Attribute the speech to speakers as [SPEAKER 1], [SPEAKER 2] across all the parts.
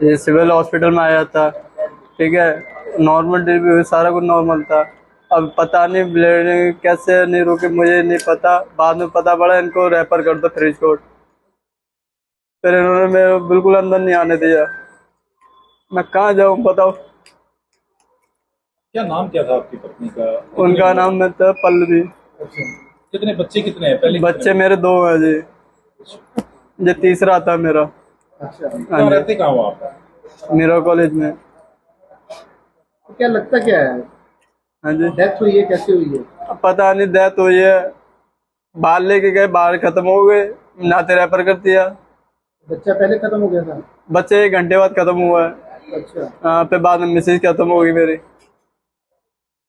[SPEAKER 1] ये civil hospital में आया था, ठीक है, नॉर्मल डिलीवरी हुई, सारा कुछ नॉर्मल था। अब पता नहीं ब्लीडिंग कैसे नहीं रुकी, मुझे नहीं पता। बाद में पता पड़ा इनको रेफर कर दो फरीदकोट। फिर इन्होंने मेरे को बिल्कुल अंदर नहीं आने दिया। मैं कहाँ जाऊँ बताओ।
[SPEAKER 2] क्या नाम क्या था आपकी पत्नी का?
[SPEAKER 1] उनका नाम है था पल्लवी।
[SPEAKER 2] अच्छा। कितने बच्चे कितने हैं? पहले
[SPEAKER 1] बच्चे मेरे 2 हैं जी, ये तीसरा था मेरा।
[SPEAKER 2] अच्छा,
[SPEAKER 1] हाँ
[SPEAKER 2] कहाँ
[SPEAKER 1] जी,
[SPEAKER 2] रहते कहाँ हो आप?
[SPEAKER 1] मेरा कॉलेज में।
[SPEAKER 3] तो क्या लगता क्या है,
[SPEAKER 1] हाँ जी,
[SPEAKER 3] डेथ हुई है, कैसे हुई है?
[SPEAKER 1] अब पता नहीं, डेथ हुई है। बाहर लेके गए, बाहर खत्म हो गए, नाते रेफर कर दिया।
[SPEAKER 3] बच्चा पहले खत्म हो गया था?
[SPEAKER 1] बच्चे 1 घंटे बाद खत्म हुआ है।
[SPEAKER 3] अच्छा,
[SPEAKER 1] फिर बाद में मिसेज खत्म हो गई मेरी।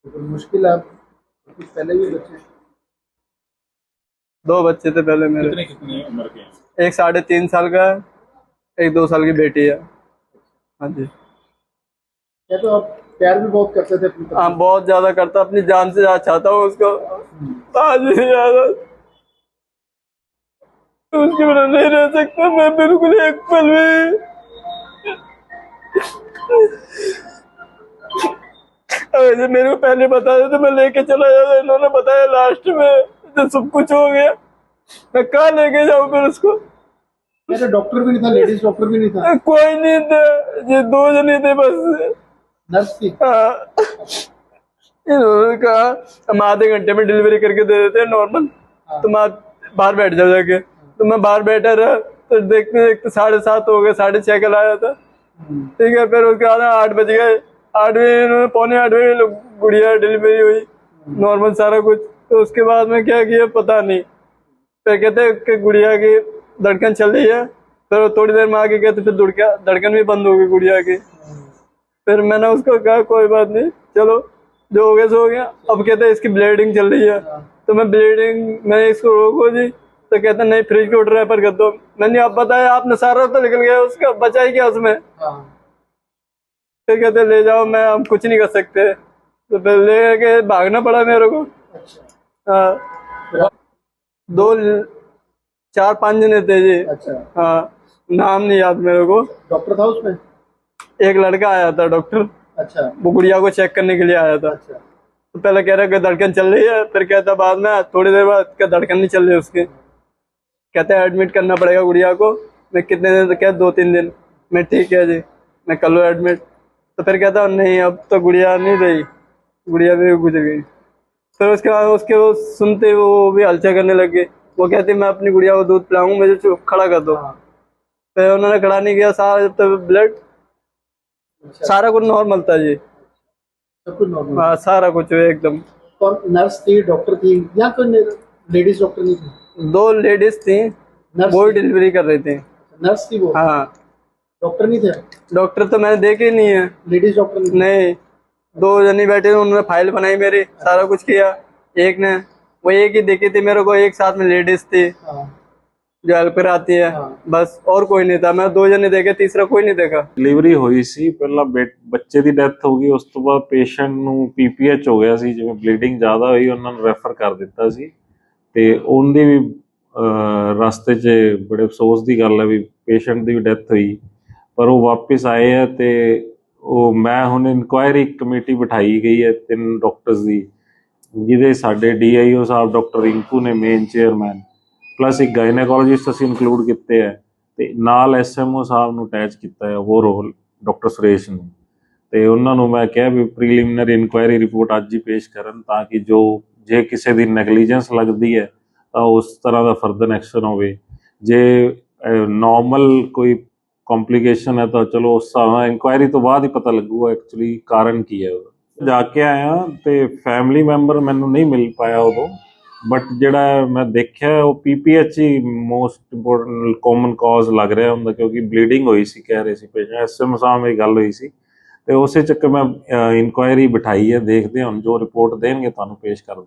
[SPEAKER 3] तो मुश्किल है। कुछ पहले भी बच्चे?
[SPEAKER 1] 2 बच्चे थे पहले मेरे।
[SPEAKER 2] कितने कितनी उम्र के हैं?
[SPEAKER 1] एक 3.5 साल का है, एक 2 साल की बेटी है। हाँ जी।
[SPEAKER 3] क्या तो आप प्यार भी बहुत करते थे अपनी
[SPEAKER 1] हाँ,
[SPEAKER 3] पत्नी
[SPEAKER 1] बहुत ज्यादा करता, अपनी जान से ज्यादा चाहता हूँ उसको। आज ही ज्यादा उसके बिना नहीं रह सकता मैं, बिल्कुल एक पल भी। अगर मेरे को पहले बता दे तो मैं लेके चला जाता। इन्होंने बताया लास्ट में जब सब कुछ हो गया, मैं कहाँ लेके जाऊँ फिर उसको।
[SPEAKER 3] क्या तो डॉक्टर भी नहीं था, लेडीज डॉक्टर भी नहीं था?
[SPEAKER 1] कोई नहीं थे, ये 2 जने थे बस।
[SPEAKER 3] नर्स थी?
[SPEAKER 1] हाँ, इन्होंने कहा हम आधे घंटे में डिलीवरी करके दे देते हैं नॉर्मल, तुम आप बाहर बैठ जाओ जाके। तो मैं बाहर बैठा रहा, तो देखते देखते 7:30 हो गए, 6:30 कल आया था, ठीक है। फिर उसके बाद 8 बज गए, 8 बजे इन्होंने, पौने 8 बजे गुड़िया डिलीवरी हुई, नॉर्मल सारा कुछ। तो उसके बाद में क्या किया पता नहीं, फिर कहते हैं कि गुड़िया की धड़कन चल रही है। फिर थोड़ी देर में आगे कहते फिर धड़कन भी बंद हो गई गुड़िया की। फिर मैंने उसको कहा कोई बात नहीं, चलो जो हो गया सो हो गया। अब कहते हैं इसकी ब्लीडिंग चल रही है, तो मैं इसको रोको जी, तो कहते नहीं फरीदकोट रेफर कर दो। मैंने आप बताया, आपने सारा तो निकल गया, उसका बचा ही क्या उसमें।
[SPEAKER 3] हाँ।
[SPEAKER 1] फिर कहते ले जाओ, मैं हम कुछ नहीं कर सकते। तो फिर ले के भागना पड़ा मेरे को।
[SPEAKER 3] अच्छा,
[SPEAKER 1] हाँ, 4-5 जने थे जी।
[SPEAKER 3] अच्छा।
[SPEAKER 1] हाँ, नाम नहीं याद मेरे को।
[SPEAKER 3] डॉक्टर था उसमें?
[SPEAKER 1] एक लड़का आया था डॉक्टर,
[SPEAKER 3] अच्छा,
[SPEAKER 1] वो गुड़िया को चेक करने के लिए आया था।
[SPEAKER 3] अच्छा।
[SPEAKER 1] तो पहले कह रहा कि धड़कन चल रही है, फिर कहता बाद में थोड़ी देर बाद क्या धड़कन नहीं चल रही उसकी। कहते हैं एडमिट करना पड़ेगा गुड़िया को। मैं कितने दिन, तो क्या 2-3 दिन। मैं ठीक है जी, मैं कर लो एडमिट। तो फिर कहता नहीं अब तो गुड़िया नहीं रही, गुड़िया भी गुजर गई। फिर उसके बाद उसके वो सुनते वो भी हलचल करने लग गए। वो कहती मैं अपनी गुड़िया को दूध पिलाऊंगा, मुझे चुप खड़ा कर दो।
[SPEAKER 3] हाँ।
[SPEAKER 1] फिर उन्होंने खड़ा नहीं किया, सारा जब तक ब्लड
[SPEAKER 3] अच्छा,
[SPEAKER 1] सारा कुछ नॉर्मल था जी।
[SPEAKER 3] सब कुछ नॉर्मल?
[SPEAKER 1] हाँ, सारा कुछ एकदम।
[SPEAKER 3] और नर्स थी, डॉक्टर थी, यहाँ कोई लेडीज डॉक्टर नहीं थी?
[SPEAKER 1] 2 लेडीज थी,
[SPEAKER 3] नर्स
[SPEAKER 1] वो
[SPEAKER 3] थी?
[SPEAKER 1] डिलीवरी कर रही थी।
[SPEAKER 3] नर्स थी वो?
[SPEAKER 1] हाँ,
[SPEAKER 3] डॉक्टर नहीं थे?
[SPEAKER 1] डॉक्टर तो मैंने देखे ही नहीं है।
[SPEAKER 3] लेडीज डॉक्टर नहीं थे?
[SPEAKER 1] नहीं, 2 जनी बैठे, उन्होंने फाइल बनाई मेरी, सारा कुछ किया। एक ने वो एक ही देखी थी मेरे को, एक साथ में लेडीज थी
[SPEAKER 3] हाँ,
[SPEAKER 1] जो हेल्प कराती है,
[SPEAKER 3] हाँ।
[SPEAKER 1] बस और कोई नहीं था। मैं 2 जने देखे, तीसरा कोई नहीं देखा।
[SPEAKER 4] डिਲੀਵਰੀ ਹੋਈ ਸੀ ਪਹਿਲਾਂ ਬੱਚੇ ਦੀ ਡੈਥ ਹੋ ਗਈ, ਉਸ ਤੋਂ ਬਾਅਦ ਪੇਸ਼ੈਂਟ ਨੂੰ ਪੀਪੀਐਚ ਹੋ ਗਿਆ ਸੀ, ਜਿਵੇਂ ਬਲੀਡਿੰਗ ਜ਼ਿਆਦਾ ਹੋਈ ਉਹਨਾਂ ਨੂੰ ਰੈਫਰ ਕਰ ਦਿੱਤਾ ਸੀ। ਤੇ ਉਹਦੀ ਵੀ ਰਸਤੇ 'ਚ ਬੜੇ ਅਫਸੋਸ ਦੀ ਗੱਲ ਹੈ ਵੀ ਪੇਸ਼ੈਂਟ ਦੀ ਵੀ ਡੈਥ ਹੋਈ, ਪਰ ਉਹ ਵਾਪਸ ਆਏ ਆ। ਤੇ ਉਹ ਮੈਂ ਹੁਣ ਇਨਕੁਆਇਰੀ ਕਮੇਟੀ ਬਿਠਾਈ ਗਈ ਹੈ 3 ਡਾਕਟਰਸ ਦੀ, ਜਿਹਦੇ ਸਾਡੇ ਡੀਆਈਓ ਸਾਹਿਬ ਡਾਕਟਰ ਰਿੰਕੂ ਨੇ ਮੇਨ ਚੇਅਰਮੈਨ, ਪਲੱਸ ਇੱਕ ਗਾਇਨੇਕੋਲੋਜਿਸਟ ਅਸੀਂ ਇਨਕਲੂਡ ਕੀਤੇ ਹੈ, ਤੇ ਨਾਲ ਐਸਐਮਓ ਸਾਹਿਬ ਨੂੰ ਅਟੈਚ ਕੀਤਾ ਹੈ ਉਹ ਰੋਲ ਡਾਕਟਰ ਸੁਰੇਸ਼ ਨੂੰ। ਤੇ ਉਹਨਾਂ ਨੂੰ ਮੈਂ ਕਿਹਾ ਵੀ ਪ੍ਰੀਲਿਮਿਨਰੀ ਇਨਕੁਆਇਰੀ ਰਿਪੋਰਟ ਅੱਜ ਹੀ ਪੇਸ਼ ਕਰਨ, ਤਾਂ ਕਿ ਜੋ ਜੇ ਕਿਸੇ ਦੀ ਨੈਗਲੀਜੈਂਸ ਲੱਗਦੀ ਹੈ ਤਾਂ ਉਸ ਤਰ੍ਹਾਂ ਦਾ ਫਰਦਰ ਐਕਸ਼ਨ ਹੋਵੇ। ਜੇ ਨੋਰਮਲ ਕੋਈ ਕੰਪਲਿਕੇਸ਼ਨ ਹੈ ਤਾਂ ਚਲੋ ਉਸ ਹਿਸਾਬ ਨਾਲ ਇਨਕੁਆਇਰੀ ਤੋਂ ਬਾਅਦ ਹੀ ਪਤਾ ਲੱਗੂਗਾ ਐਕਚੁਅਲੀ ਕਾਰਨ ਕੀ ਹੈ। ਜਾ ਕੇ ਆਇਆ ਤੇ ਫੈਮਿਲੀ ਮੈਂਬਰ ਮੈਨੂੰ ਨਹੀਂ ਮਿਲ ਪਾਇਆ ਉਦੋਂ, ਬਟ ਜਿਹੜਾ ਮੈਂ ਦੇਖਿਆ ਉਹ ਪੀਪੀਐਚ ਹੀ ਮੋਸਟ ਇੰਪੋਰਟੈਂਟ ਕਾਮਨ ਕਾਜ਼ ਲੱਗ ਰਿਹਾ ਹੁੰਦਾ, ਕਿਉਂਕਿ ਬਲੀਡਿੰਗ ਹੋਈ ਸੀ ਕਹਿ ਰਹੇ ਸੀ ਪੇਸ਼ੈਂਟ। ਐਸਐਮ ਸਾਹਿਬ ਨਾਲ ਗੱਲ ਹੋਈ ਸੀ ਤੇ ਉਸੇ ਚੱਕਰ ਮੈਂ ਇਨਕੁਆਇਰੀ ਬਿਠਾਈ ਹੈ, ਦੇਖਦੇ ਹਾਂ ਹੁਣ ਜੋ ਰਿਪੋਰਟ ਦੇਣਗੇ ਤੁਹਾਨੂੰ ਪੇਸ਼ ਕਰਦੇ।